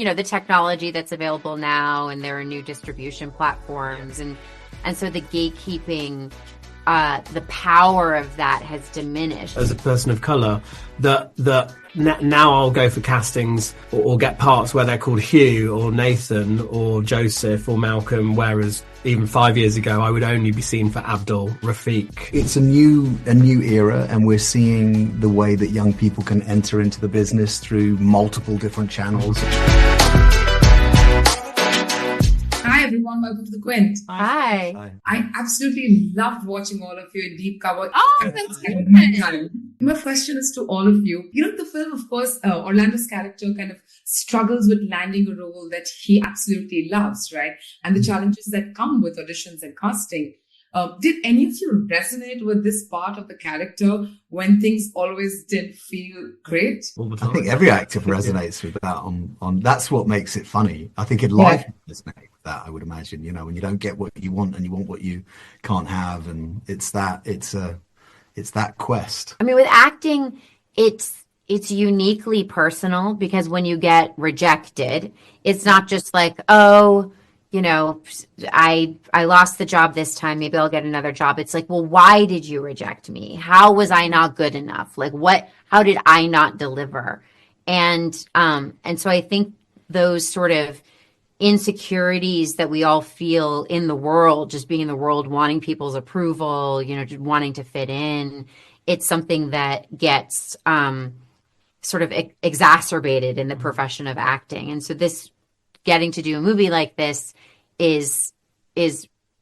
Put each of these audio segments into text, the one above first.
the technology that's available now, and there are new distribution platforms, and so the gatekeeping, the power of that has diminished. As a person of colour, now I'll go for castings or get parts where they're called Hugh or Nathan or Joseph or Malcolm, whereas even 5 years ago I would only be seen for Abdul, Rafiq. It's a new era, and we're seeing the way that young people can enter into the business through multiple different channels. Hi everyone, welcome to the Quint. Hi. I absolutely loved watching all of you in deep cover. Oh, that's good. My question is to all of you. The film, of course, Orlando's character kind of struggles with landing a role that he absolutely loves, right? And the challenges that come with auditions and casting. Did any of you resonate with this part of the character when things always did feel great? I think every actor resonates with that. On that's what makes it funny. I think in life resonate with that. I would imagine, when you don't get what you want and you want what you can't have, and it's that quest. I mean, with acting, it's uniquely personal, because when you get rejected, it's not just like, oh, I lost the job this time, maybe I'll get another job. It's like, well, why did you reject me? How was I not good enough? Like, how did I not deliver? And so I think those sort of insecurities that we all feel in the world, just being in the world, wanting people's approval, just wanting to fit in, it's something that gets sort of exacerbated in the profession of acting. And so getting to do a movie like this is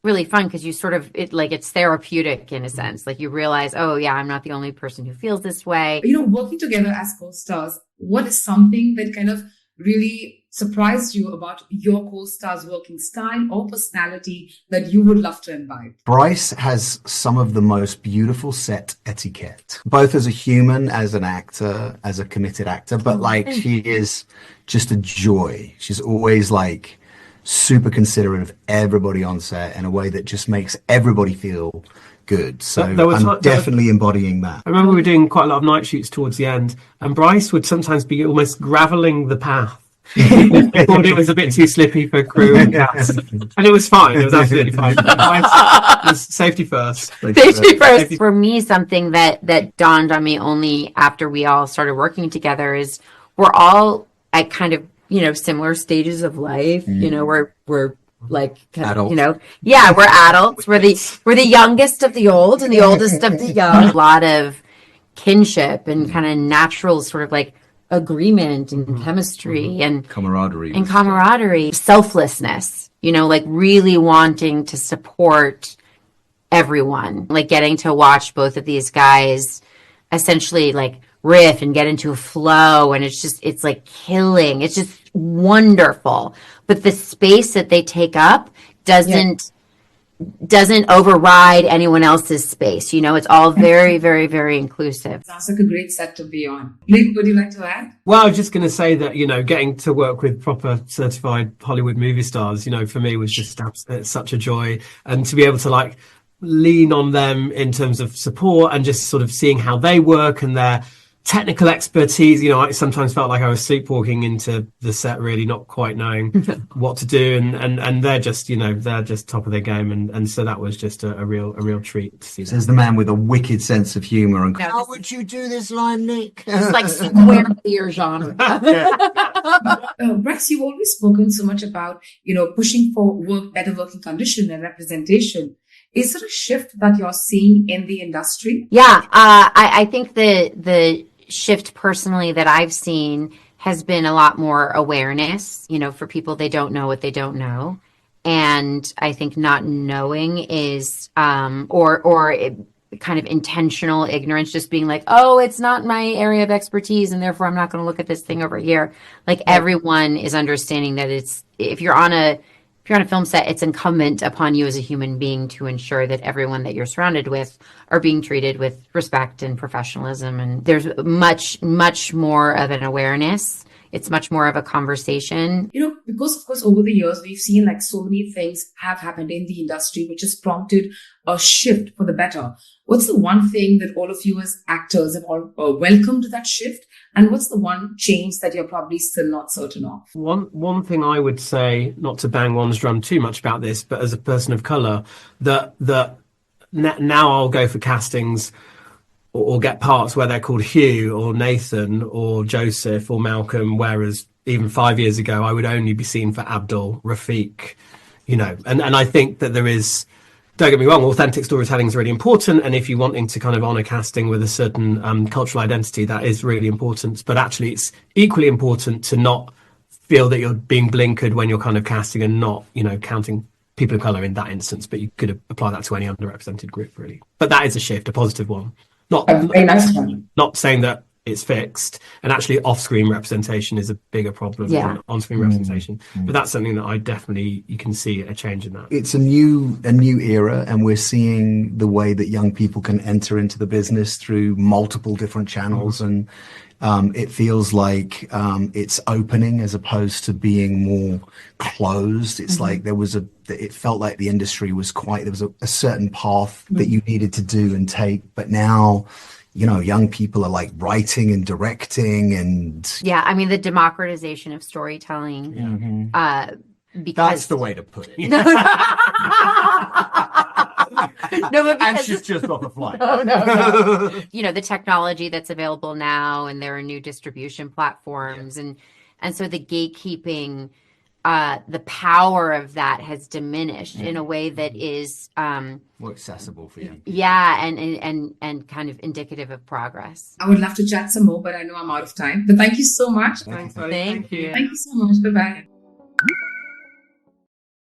really fun, because you sort of, it's therapeutic in a sense. Like, you realize, oh yeah, I'm not the only person who feels this way. Working together as co-stars, what is something that kind of really surprised you about your co-star's working style or personality that you would love to imbibe? Bryce has some of the most beautiful set etiquette, both as a human, as an actor, as a committed actor, but she is just a joy. She's always super considerate of everybody on set in a way that just makes everybody feel good. So I'm definitely embodying that. I remember we were doing quite a lot of night shoots towards the end, and Bryce would sometimes be almost gravelling the path. They thought it was a bit too slippy for crew and cast, and it was fine. It was absolutely fine. It was safety first. Safety first. For me, something that dawned on me only after we all started working together is we're all at kind of similar stages of life. We're like adults. We're adults. We're the youngest of the old and the oldest of the young. A lot of kinship and kind of natural sort of agreement and chemistry and camaraderie, selflessness, really wanting to support everyone, getting to watch both of these guys essentially riff and get into a flow, and it's killing. It's just wonderful. But the space that they take up doesn't override anyone else's space. It's all very, very, very inclusive. Sounds like a great set to be on. Nick, would you like to add? Well, I was just going to say that, getting to work with proper certified Hollywood movie stars, for me was just such a joy. And to be able to lean on them in terms of support and just sort of seeing how they work and their technical expertise. I sometimes felt like I was sleepwalking into the set, really not quite knowing what to do, and they're just they're just top of their game, and so that was just a real treat to see. Says the man with a wicked sense of humor. And how would you do this line, Nick? It's square clear genre. Bryce, you've always spoken so much about pushing for better working condition and representation. Is there a shift that you're seeing in the industry? Yeah, I think the shift personally that I've seen has been a lot more awareness, for people. They don't know what they don't know. And I think not knowing is, or kind of intentional ignorance, just being like, oh, it's not my area of expertise, and therefore I'm not going to look at this thing over here. Everyone is understanding that if you're on a film set, it's incumbent upon you as a human being to ensure that everyone that you're surrounded with are being treated with respect and professionalism. And there's much, much more of an awareness it's much more of a conversation. Because of course, over the years, we've seen like so many things have happened in the industry, which has prompted a shift for the better. What's the one thing that all of you as actors have all welcomed that shift? And what's the one change that you're probably still not certain of? One thing I would say, not to bang one's drum too much about this, but as a person of colour, that now I'll go for castings or get parts where they're called Hugh or Nathan or Joseph or Malcolm, whereas even 5 years ago I would only be seen for Abdul, Rafiq, and I think that there is, don't get me wrong, authentic storytelling is really important, and if you're wanting to kind of honour casting with a certain cultural identity, that is really important, but actually it's equally important to not feel that you're being blinkered when you're kind of casting and not, counting people of colour in that instance, but you could apply that to any underrepresented group, really. But that is a shift, a positive one. Not saying that it's fixed, and actually off-screen representation is a bigger problem than on-screen representation. But that's something that you can see a change in that. It's a new era, and we're seeing the way that young people can enter into the business through multiple different channels, and it feels like it's opening as opposed to being more closed. It's like it felt like the industry was there was a certain path that you needed to do and take, but now young people are like writing and directing and the democratization of storytelling. Because that's the way to put it. No, but and she's just off a flight. No. The technology that's available now, and there are new distribution platforms, and so the gatekeeping, the power of that has diminished in a way that is more accessible for you. Yeah, and kind of indicative of progress. I would love to chat some more, but I know I'm out of time. But thank you so much. Thanks, buddy. Thank you. Thank you so much. Bye-bye.